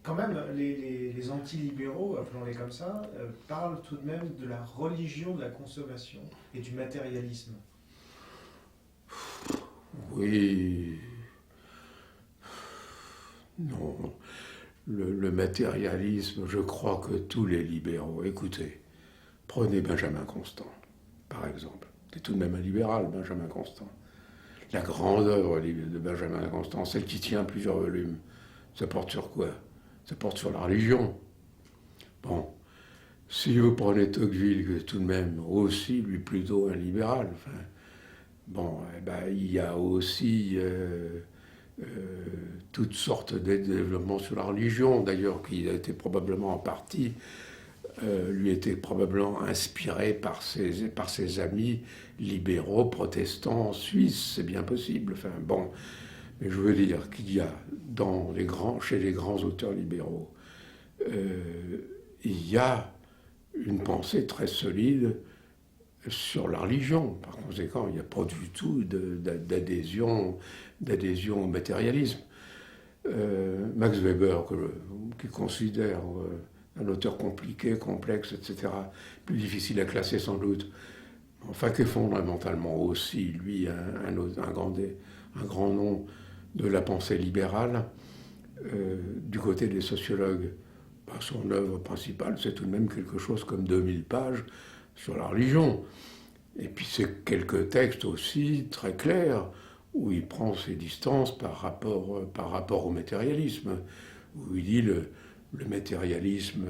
Quand même, les antilibéraux, appelons-les comme ça, parlent tout de même de la religion de la consommation et du matérialisme. Oui, non. Le matérialisme, je crois que tous les libéraux, écoutez, prenez Benjamin Constant, par exemple. C'est tout de même un libéral, Benjamin Constant. La grande œuvre de Benjamin Constant, celle qui tient plusieurs volumes, ça porte sur quoi? Ça porte sur la religion. Bon, si vous prenez Tocqueville, qui est tout de même aussi, lui, plutôt un libéral, enfin, bon, eh ben, il y a aussi euh, toutes sortes de développements sur la religion, d'ailleurs, qui a été probablement en partie, lui était probablement inspiré par ses amis libéraux, protestants, suisses, c'est bien possible. Enfin, bon, mais je veux dire qu'il y a chez les grands auteurs libéraux, il y a une pensée très solide sur la religion. Par conséquent, il n'y a pas du tout d'adhésion au matérialisme. Max Weber, qui considère un auteur compliqué, complexe, etc., plus difficile à classer sans doute, enfin qui est fondamentalement aussi, lui, un grand nom de la pensée libérale. Du côté des sociologues, son œuvre principale, c'est tout de même quelque chose comme 2000 pages sur la religion. Et puis c'est quelques textes aussi très clairs où il prend ses distances par rapport au matérialisme, où il dit le matérialisme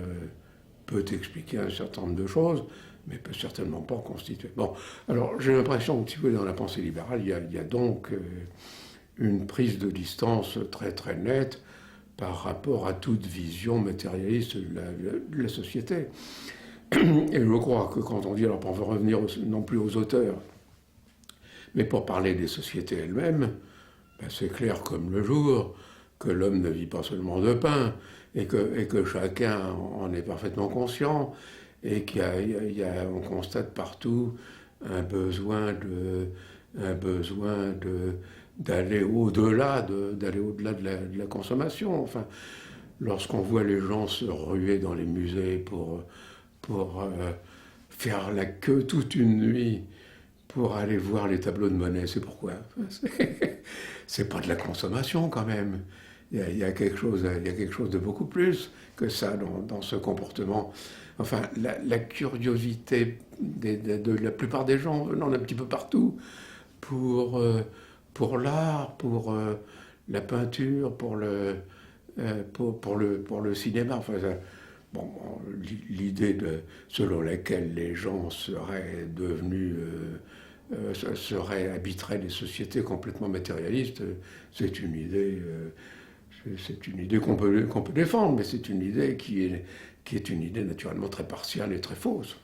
peut expliquer un certain nombre de choses, mais peut certainement pas en constituer. Bon, alors j'ai l'impression que si vous voulez, dans la pensée libérale, il y a donc une prise de distance très très nette par rapport à toute vision matérialiste de la société. Et je crois que quand on dit, alors on veut revenir non plus aux auteurs, mais pour parler des sociétés elles-mêmes, ben c'est clair comme le jour que l'homme ne vit pas seulement de pain, et que chacun en est parfaitement conscient, et on constate partout un besoin d'aller au-delà de la consommation. Enfin, lorsqu'on voit les gens se ruer dans les musées pour faire la queue toute une nuit pour aller voir les tableaux de Monet, c'est pourquoi? C'est pas de la consommation quand même. Il y a quelque chose de beaucoup plus que ça dans ce comportement. Enfin, la curiosité de la plupart des gens venant d'un petit peu partout pour l'art, pour la peinture, pour le cinéma. Enfin, bon, l'idée selon laquelle les gens habiteraient des sociétés complètement matérialistes, c'est une idée qu'on peut défendre, mais c'est une idée qui est une idée naturellement très partiale et très fausse.